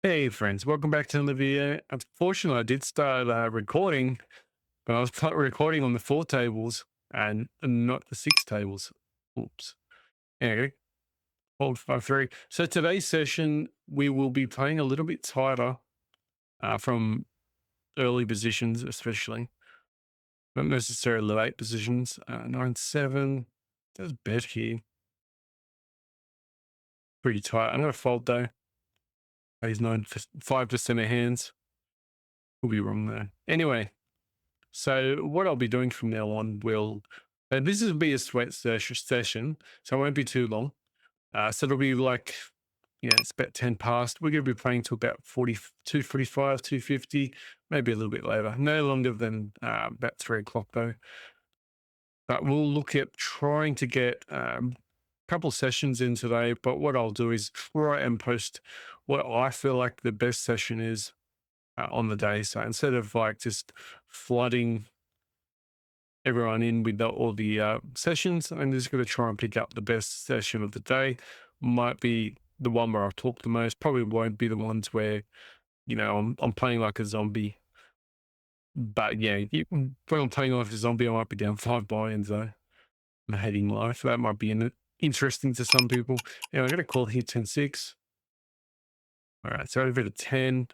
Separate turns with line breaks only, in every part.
Hey friends, welcome back to another video. Unfortunately, I did start recording, but I was recording on the 4 tables and not the 6 tables. Oops. Anyway, hold 5-3. So today's session, we will be playing a little bit tighter from early positions, especially not necessarily late positions. 9-7. There's bet here. Pretty tight. I'm going to fold though. He's 5% of hands. We'll be wrong there. Anyway. So what I'll be doing from now on will, this will be a sweat session, so it won't be too long. So it'll be like, it's about 10 past. We're going to be playing till about 2:45, 2:50, maybe a little bit later. No longer than about 3 o'clock though. But we'll look at trying to get a couple sessions in today. But what I'll do is write and post what I feel like the best session is on the day. So instead of like just flooding everyone in with all the sessions. I'm just going to try and pick up the best session of the day. Might be the one where I've talked the most. Probably won't be the ones where I'm playing like a zombie. But yeah, when I'm playing like a zombie, I might be down 5 buy-ins though. I'm hating life. That might be interesting to some people. Anyway, I'm going to call here 10-6. All right, so over to 10.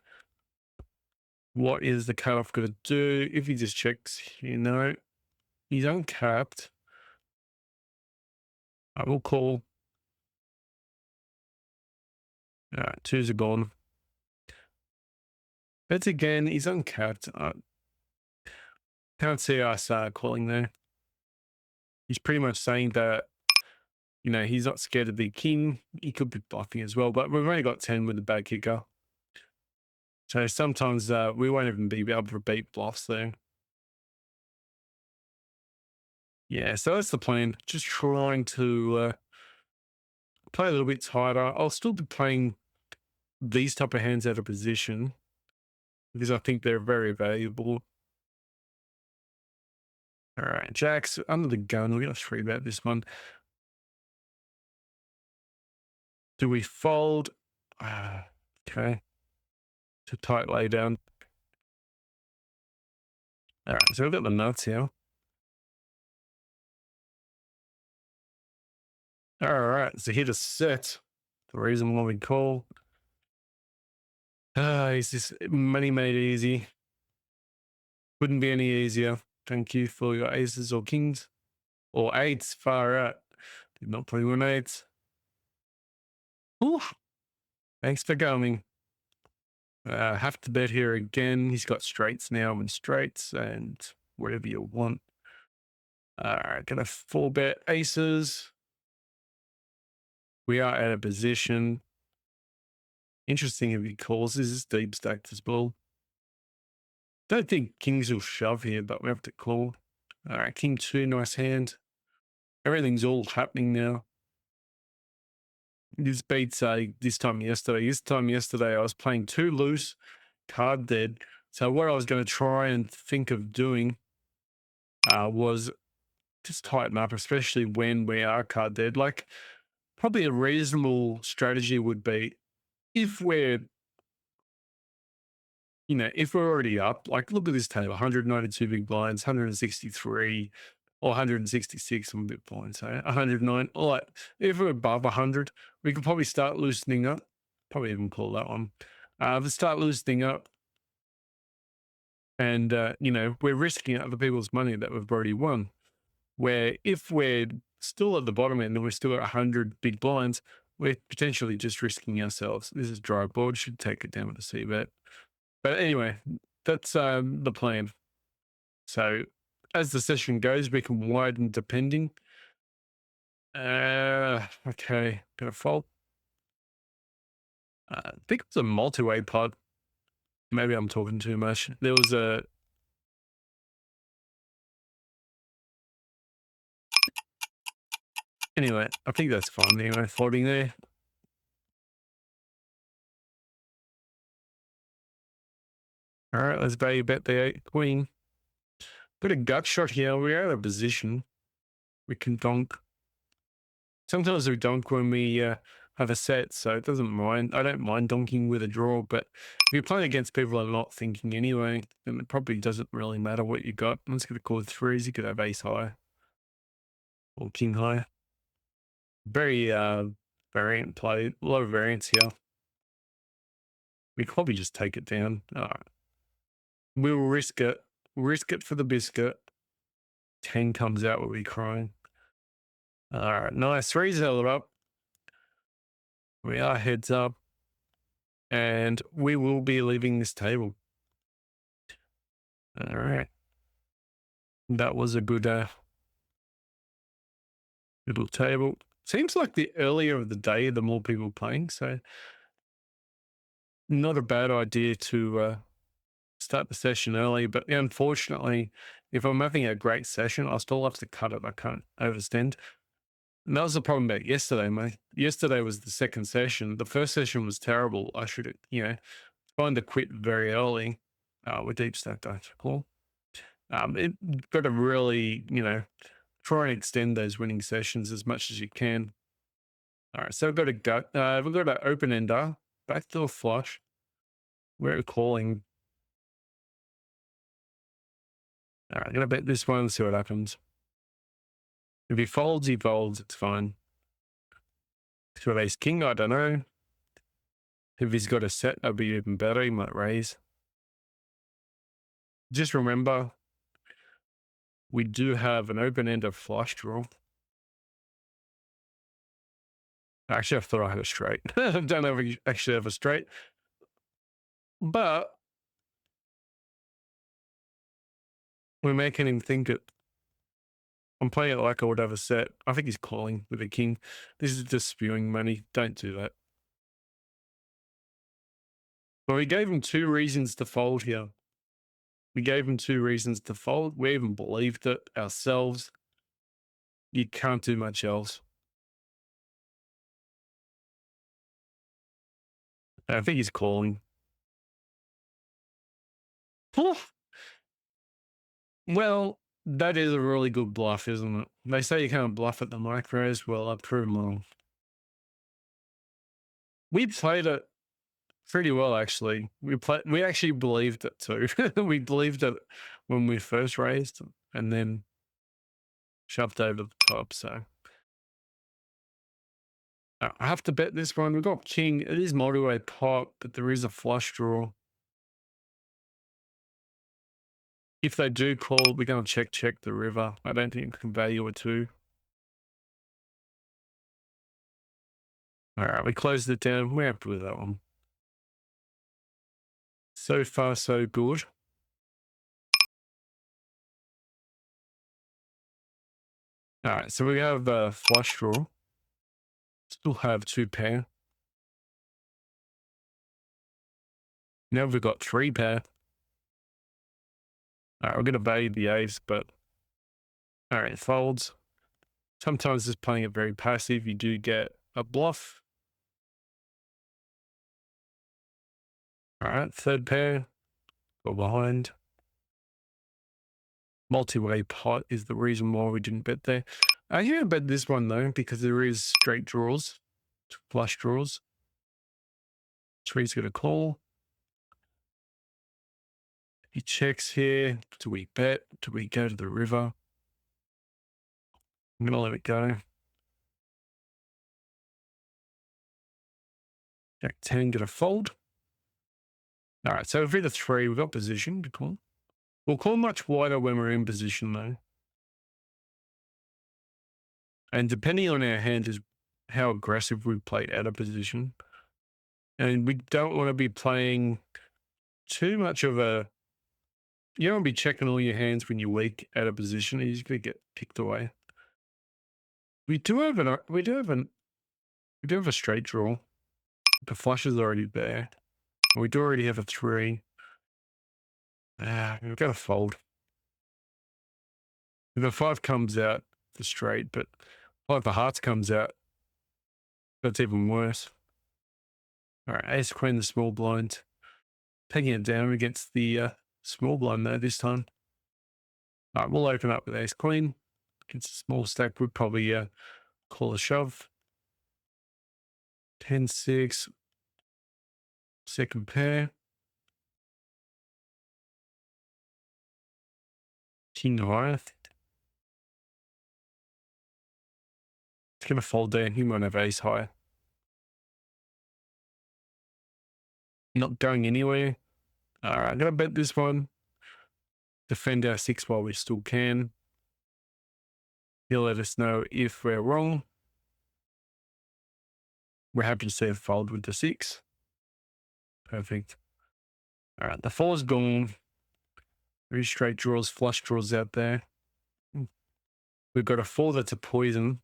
What is the cutoff going to do? If he just checks, he's uncapped. I will call. All right, twos are gone. But again, he's uncapped. Can't see us calling there. He's pretty much saying that, he's not scared of the king. He could be bluffing as well, but we've only got 10 with the bad kicker. So sometimes we won't even be able to beat bluffs there. Yeah, so that's the plan. Just trying to play a little bit tighter. I'll still be playing these type of hands out of position because I think they're very valuable. All right, Jacks under the gun. We're going to three bet this one. Do we fold? Okay. To tight lay down. All right, so we've got the nuts here. All right, so here to set. The reason why we call. Is this money made easy? Couldn't be any easier. Thank you for your aces or kings or eights. Far out. Did not play one eights. Ooh, thanks for coming. Have to bet here again. He's got straights now and straights and whatever you want. All right, gonna full bet aces. We are at a position. Interesting if he calls. This is deep stacked as well. Don't think kings will shove here, but we have to call. All right, king two, nice hand. Everything's all happening now. This beats this time yesterday. This time yesterday, I was playing too loose, card dead. So what I was going to try and think of doing was just tighten up, especially when we are card dead. Like probably a reasonable strategy would be if we're if we're already up, like look at this table, 192 big blinds, 163 or 166 on big blinds, so 109. All right, if we're above 100, we could probably start loosening up. Probably even call that one. Let's start loosening up. And, we're risking other people's money that we've already won. Where if we're still at the bottom end and we're still at 100 big blinds, we're potentially just risking ourselves. This is dry board, should take it down with a C bet. But anyway, that's the plan. So as the session goes, we can widen depending. Okay, gonna fold. I think it was a multi-way pod. Maybe I'm talking too much. There was a anyway. I think that's fine. Anyway, folding there. All right, let's value bet the queen. Got a gut shot here. We're out of position. We can donk. Sometimes we donk when we have a set, so it doesn't mind. I don't mind donking with a draw, but if you're playing against people who are not thinking anyway, then it probably doesn't really matter what you got. Let's get a call threes. You could have ace high or king high. Very variant play. A lot of variance here. We could probably just take it down. All right. We'll risk it. Risk it for the biscuit. 10 comes out, we'll be crying. All right, nice. Three's held up. We are heads up. And we will be leaving this table. All right. That was a good little table. Seems like the earlier of the day, the more people playing. So not a bad idea to start the session early. But unfortunately, if I'm having a great session, I'll still have to cut it. I can't overstand. And that was the problem about yesterday, mate. Yesterday was the second session. The first session was terrible. I should, find to quit very early. We're deep stacked, don't you, Paul? It got to really, try and extend those winning sessions as much as you can. All right, so we've got a gut. We've got an open ender, backdoor flush. We're calling. All right, I'm gonna bet this one and see what happens. If he folds, he folds. It's fine. So with ace king, I don't know. If he's got a set, that'd be even better. He might raise. Just remember, we do have an open ender flush draw. Actually, I thought I had a straight. I don't know if we actually have a straight. But we're making him think it. I'm playing it like I would have a set. I think he's calling with a king. This is just spewing money. Don't do that. Well, we gave him two reasons to fold here. We gave him two reasons to fold. We even believed it ourselves. You can't do much else. I think he's calling. Well, that is a really good bluff, isn't it? They say you can't bluff at the micros. Well, I've proven wrong. We played it pretty well, actually. We actually believed it too. We believed it when we first raised and then shoved over the top. So I have to bet this one. We've got king. It is multi-way pot, but there is a flush draw. If they do call, we're going to check the river. I don't think we can value a two. All right, we closed it down. We're happy with that one. So far, so good. All right, so we have a flush draw. Still have two pair. Now we've got three pair. All right, we're going to value the ace, but all right, folds. Sometimes just playing it very passive, you do get a bluff. All right, third pair. Go behind. Multi-way pot is the reason why we didn't bet there. I'm going to bet this one though, because there is straight draws, flush draws. Three's going to call. He checks here. Do we bet? Do we go to the river? I'm going to let it go. Jack 10 going to fold. All right, so if we're the three, we've got position to call. We'll call much wider when we're in position though. And depending on our hand is how aggressive we play out of position. And we don't want to be playing too much of a... You don't want to be checking all your hands when you're weak out of position. You're just going to get picked away. We do have a straight draw. The flush is already there. We do already have a three. We've got to fold. If the five comes out, the straight, but five of hearts comes out, that's even worse. All right, ace queen, the small blind. Taking it down against the small blind there this time. All right, we'll open up with ace queen. Against a small stack, we'd probably call a shove. 10-6. Second pair. King high. It's going to fold down. He might have ace high. Not going anywhere. All right, I'm going to bet this one. Defend our 6 while we still can. He'll let us know if we're wrong. We're happy to see a fold with the 6. Perfect. All right, the 4's gone. 3 straight draws, flush draws out there. We've got a 4 that's a poison.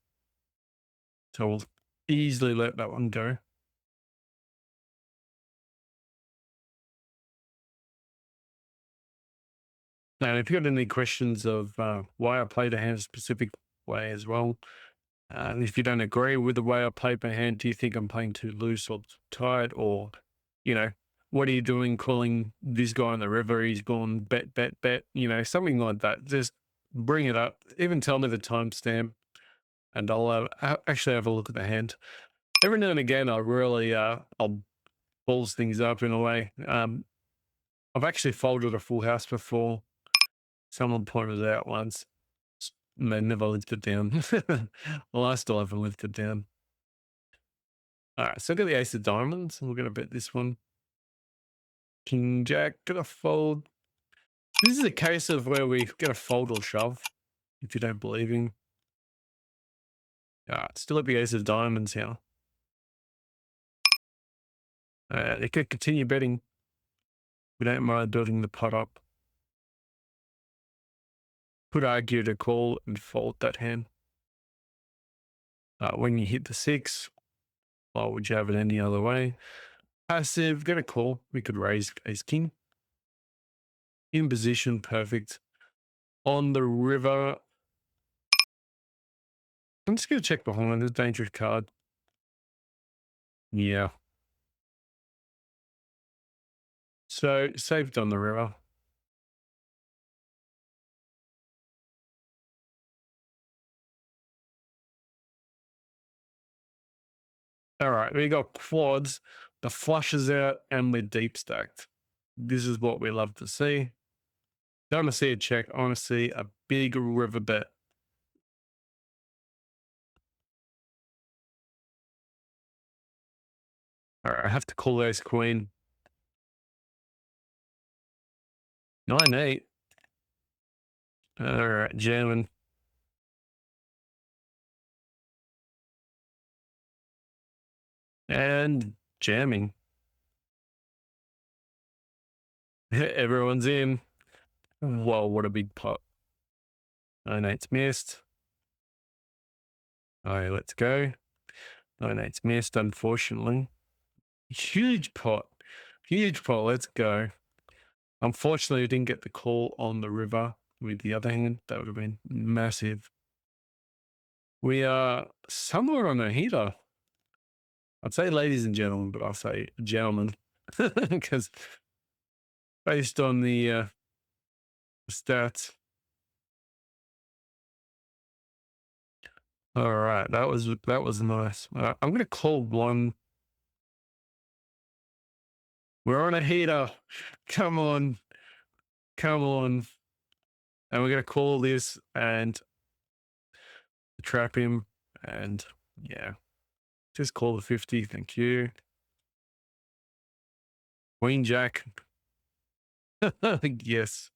So we'll easily let that one go. Now, if you've got any questions of why I played a hand a specific way as well, if you don't agree with the way I played my hand, do you think I'm playing too loose or tight, or, what are you doing calling this guy on the river? He's gone bet, bet, bet, something like that. Just bring it up. Even tell me the timestamp, and I'll actually have a look at the hand. Every now and again, I really I'll balls things up in a way. I've actually folded a full house before. Someone pointed it out once. They never lived it down. Well, I still haven't lived it down. All right, so I got the ace of diamonds, and we're going to bet this one. King jack, gonna fold. This is a case of where we're going to fold or shove, if you don't believe in. All right, still at the ace of diamonds here. They could continue betting. We don't mind building the pot up. Could argue to call and fold that hand. When you hit the 6, why would you have it any other way? Passive, get a call. We could raise ace king. In position, perfect. On the river, I'm just going to check behind. There's a dangerous card. Yeah. So, saved on the river. All right, we got quads, the flushes out, and we're deep stacked. This is what we love to see. Don't want to see a check. I want to see a big river bet. All right, I have to call ace queen. 9-8. All right, jamming. And jamming. Everyone's in. Whoa, what a big pot. 9-8's missed. All right, let's go. 9-8's missed, unfortunately. Huge pot. Huge pot. Let's go. Unfortunately, we didn't get the call on the river with the other hand. That would have been massive. We are somewhere on a heater. I'd say ladies and gentlemen, but I'll say gentlemen. Because based on the stats. All right, that was nice. I'm going to call one. We're on a heater. Come on. Come on. And we're going to call this and trap him. And yeah, just call the 50. Thank you. Queen Jack. Yes.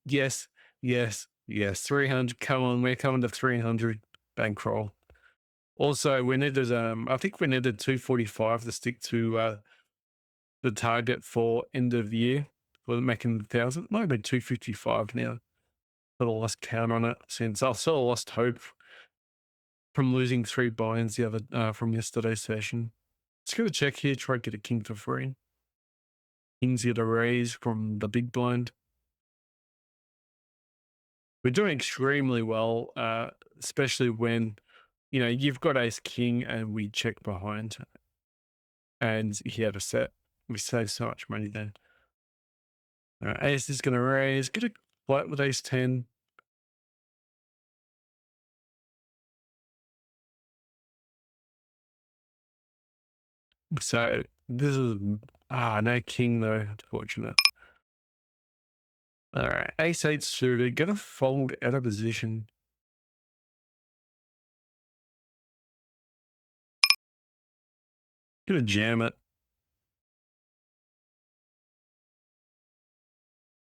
Yes. Yes. Yes. 300. Come on. We're coming to 300 bankroll. Also, we needed, I think we needed 245 to stick to the target for end of the year for making the 1,000. Might have been 255 now. But I lost count on it since I sort of lost hope from losing 3 buy-ins the other from yesterday's session. Let's go to check here, try to get a king for free. King's here to raise from the big blind. We're doing extremely well, especially when, you've got ace king and we check behind and he had a set. We save so much money then. Ace is going to raise. Get a flat with ace 10. So this is no king though, unfortunate. All right, ace eight suited, gonna fold out of position. Gonna jam it.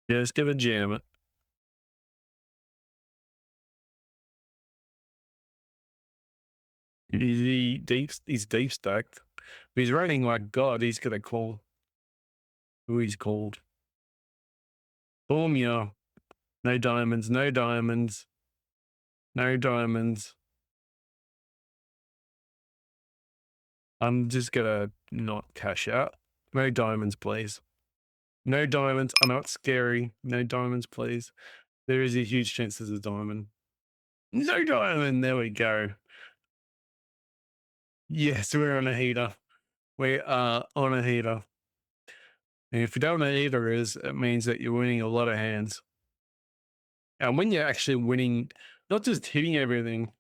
Just gonna jam it. He's deep stacked. If he's running like God, he's gonna call who he's called. Boom, yeah. No diamonds, no diamonds, no diamonds. I'm just gonna not cash out. No diamonds, please. No diamonds. I know it's scary. No diamonds, please. There is a huge chance there's a diamond. No diamond. There we go. Yes, we're on a heater. We are on a heater. And if you don't know what a heater is, it means that you're winning a lot of hands. And when you're actually winning, not just hitting everything,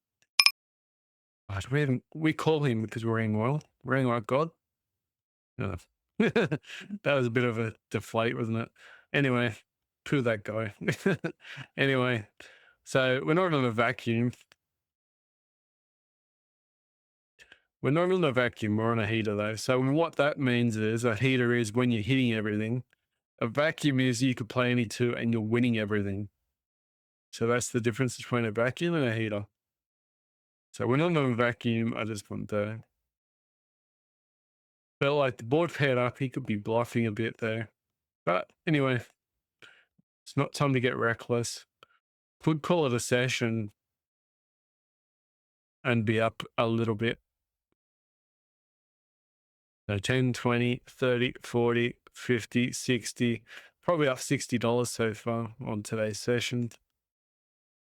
but we call him because we're running well. We're running like God. Yeah. That was a bit of a deflate, wasn't it? Anyway, poo that guy. Anyway, so we're not in a vacuum. We're not in a vacuum, we're on a heater though. So what that means is a heater is when you're hitting everything. A vacuum is you could play any two and you're winning everything. So that's the difference between a vacuum and a heater. So we're not in a vacuum. I just want to felt like the board paired up. He could be bluffing a bit there. But anyway, it's not time to get reckless. Could call it a session and be up a little bit. So 10, 20, 30, 40, 50, 60, probably up $60 so far on today's session.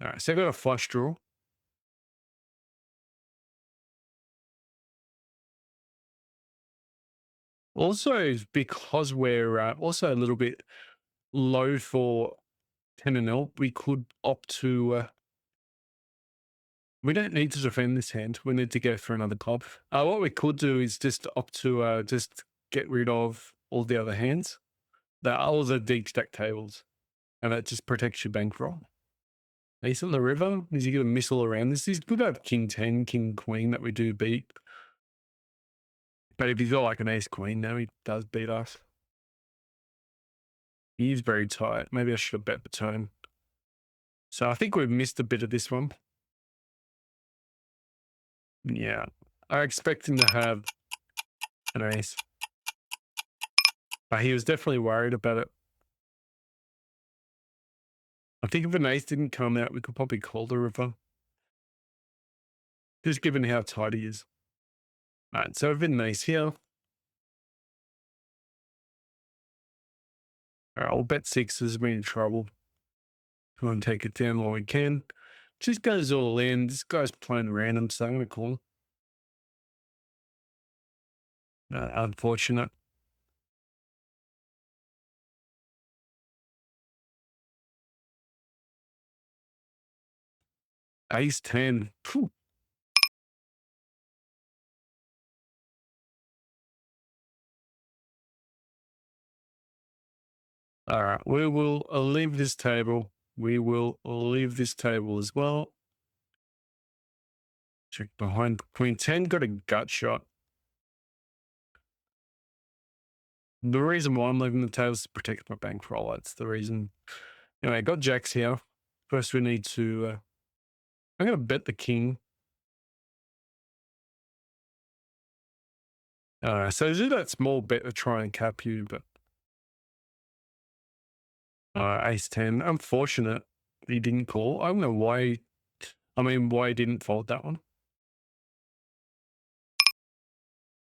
All right, so I got a flush draw. Also, because we're also a little bit low for 10 and L, we could opt to. We don't need to defend this hand. We need to go for another club. What we could do is just opt to just get rid of all the other hands. They're all the deep stack tables, and that just protects your bankroll. Ace on the river. Is he going to missile around this? He's good at king 10, king queen that we do beat. But if he's got like an ace queen now, he does beat us. He is very tight. Maybe I should have bet the turn. So I think we've missed a bit of this one. Yeah. I expect him to have an ace. But he was definitely worried about it. I think if an ace didn't come out, we could probably call the river. Just given how tight he is. All right, so I've been nice here. All right, I'll bet sixes. We're in trouble. Come on, take it down while we can. Just goes all in. This guy's playing random, so I'm going to call. Unfortunate. Ace 10. Phew. All right, we will leave this table. We will leave this table as well. Check behind queen 10. Got a gut shot. The reason why I'm leaving the table is to protect my bankroll. That's the reason. Anyway, I got jacks here. First, we need to. I'm going to bet the king. So is it that small bet to try and cap you, but ace 10. Unfortunate he didn't call. I don't know why. Why he didn't fold that one.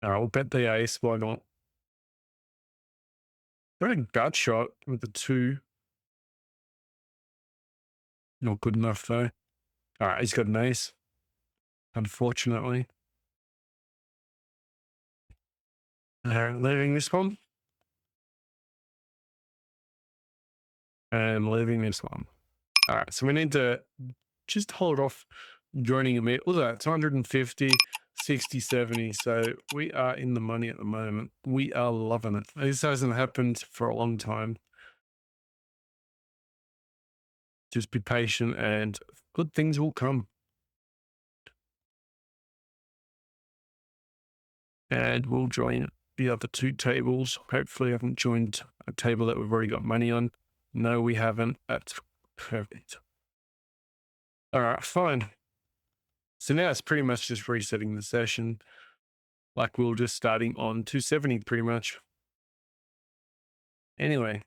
All right, we'll bet the ace. Why not? Got a gut shot with the 2. Not good enough though. All right, he's got an ace. Unfortunately. All right, leaving this one. And leaving this one. All right, so we need to just hold off joining a meet. What's that? 250, 60, 70. So we are in the money at the moment. We are loving it. This hasn't happened for a long time. Just be patient and good things will come. And we'll join the other two tables. Hopefully I haven't joined a table that we've already got money on. No, we haven't. That's perfect. All right, fine. So now it's pretty much just resetting the session. Like we were just starting on 270 pretty much. Anyway.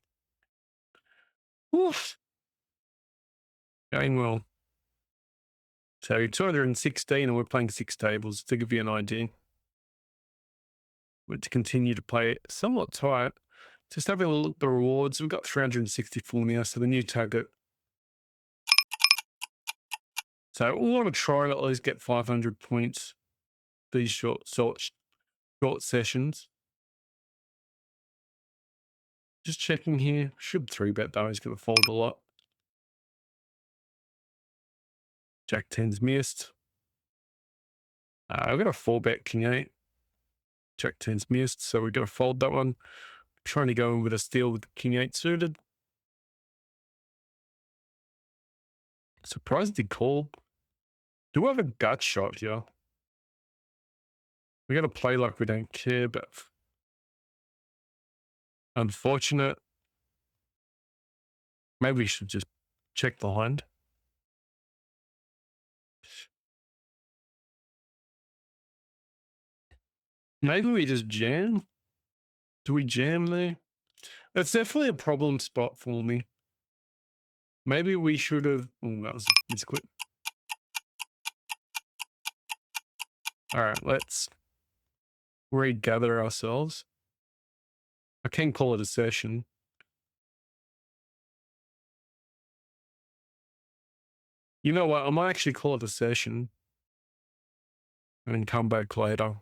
Oof. Going well. So 216 and we're playing 6 tables to give you an idea. We're to continue to play it somewhat tight. Just having a look at the rewards. We've got 364 now, so the new target. So we want to try and at least get 500 points these short sessions. Just checking here. Should 3-bet though. He's going to fold a lot. Jack 10's missed. I've got a 4-bet King 8. Jack 10's missed, so we're going to fold that one. Trying to go in with a steal with the King 8 suited. Surprised he called. Do I have a gut shot here? We got to play like we don't care, but unfortunate. Maybe we should just check the hand. Maybe we just jam. Do we jam there? That's definitely a problem spot for me. Maybe we should have. Oh, that was a misclick. All right, let's regather ourselves. I can call it a session. You know what? I might actually call it a session and then come back later.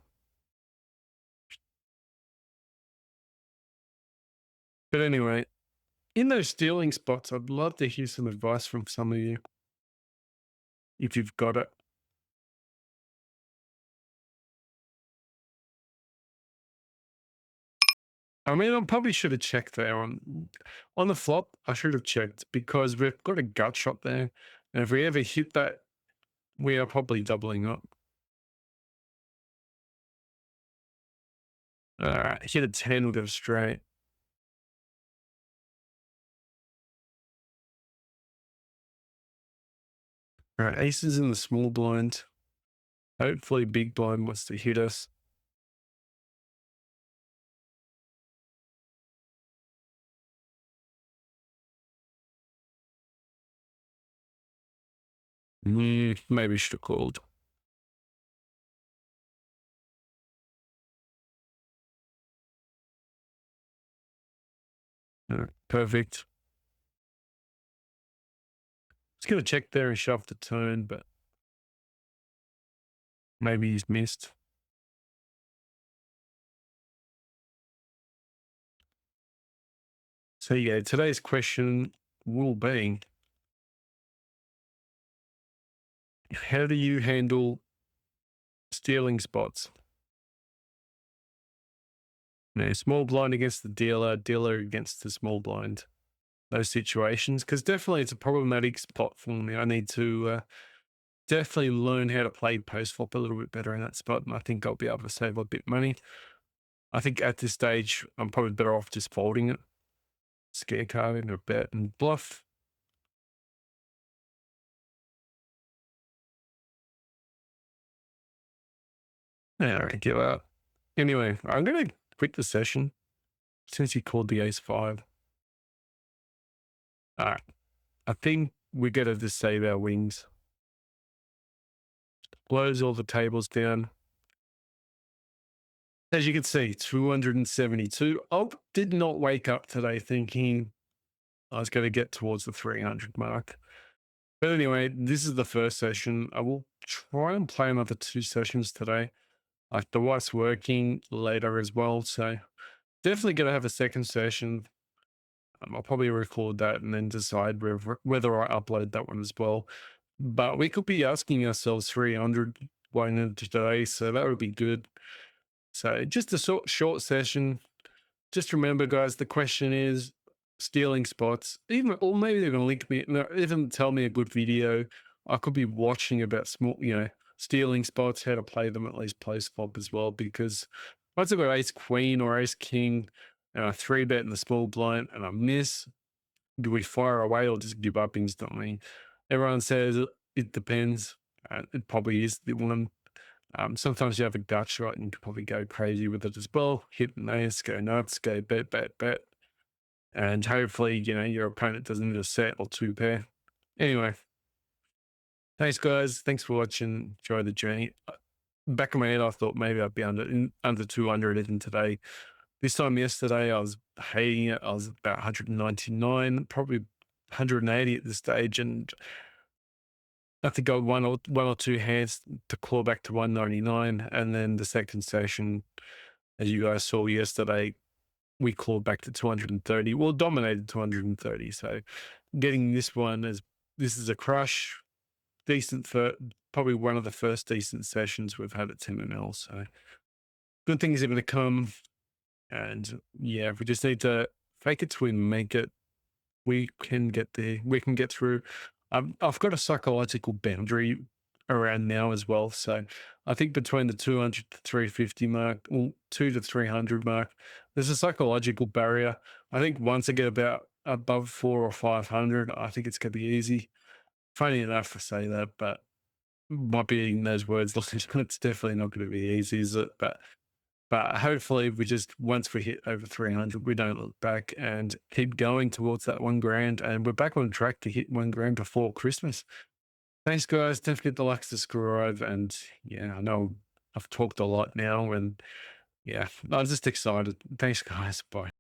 But anyway, in those stealing spots, I'd love to hear some advice from some of you, if you've got it. I mean, I probably should have checked there on the flop. I should have checked because we've got a gut shot there. And if we ever hit that, we are probably doubling up. All right, hit a 10, we'll go straight. All right, aces in the small blind. Hopefully big blind wants to hit us. Maybe should have called. Perfect. Just gonna check there and shove the turn, but maybe he's missed. So yeah, today's question will be, how do you handle stealing spots? Small blind against the dealer, dealer against the small blind. Those situations, because definitely it's a problematic spot for me. I need to definitely learn how to play post flop a little bit better in that spot, and I think I'll be able to save a bit of money. I think at this stage, I'm probably better off just folding it, scare carding or bet and bluff. All right, give up. Anyway, I'm going to quit the session since he called the ace-5. All right. I think we're going to just save our wings. Close all the tables down. As you can see, 272. I did not wake up today thinking I was going to get towards the 300 mark. But anyway, this is the first session. I will try and play another 2 sessions today. Like the wife's working later as well. So definitely going to have a second session. I'll probably record that and then decide whether I upload that one as well. But we could be asking ourselves 300 one into today, so that would be good. So just a short session. Just remember, guys, the question is stealing spots. Even or maybe they're gonna link me, no, even tell me a good video. I could be watching about small, stealing spots, how to play them, at least play swap as well. Because once I've got ace queen or ace king, and I three bet in the small blind and I miss, do we fire away or just give up instantly? Everyone says it depends. It probably is the one. Sometimes you have a gut shot and you could probably go crazy with it as well. Hit an ace, go nuts, go bet, bet, bet. And hopefully, your opponent doesn't need a set or two pair. Anyway, thanks, guys. Thanks for watching. Enjoy the journey. Back in my head, I thought maybe I'd be under 200 in today. This time yesterday, I was hating it. I was about 199, probably 180 at this stage. And I think I got one or two hands to claw back to 199. And then the second session, as you guys saw yesterday, we clawed back to 230. Well, dominated 230. So getting this one this is a crush, decent for probably one of the first decent sessions we've had at 10NL. So good things are going to come. And yeah, we just need to fake it till we make it. We can get there. We can get through. I've got a psychological boundary around now as well. So I think between the 200 to 350 mark, well, 2 to 300 mark, there's a psychological barrier. I think once I get about above 4 or 500, I think it's going to be easy. Funny enough to say that, but might be eating those words. It's definitely not going to be easy, is it? But hopefully we just, once we hit over 300, we don't look back and keep going towards that 1 grand. And we're back on track to hit 1 grand before Christmas. Thanks, guys. Don't forget to like, subscribe. And yeah, I know I've talked a lot now and yeah, I'm just excited. Thanks, guys. Bye.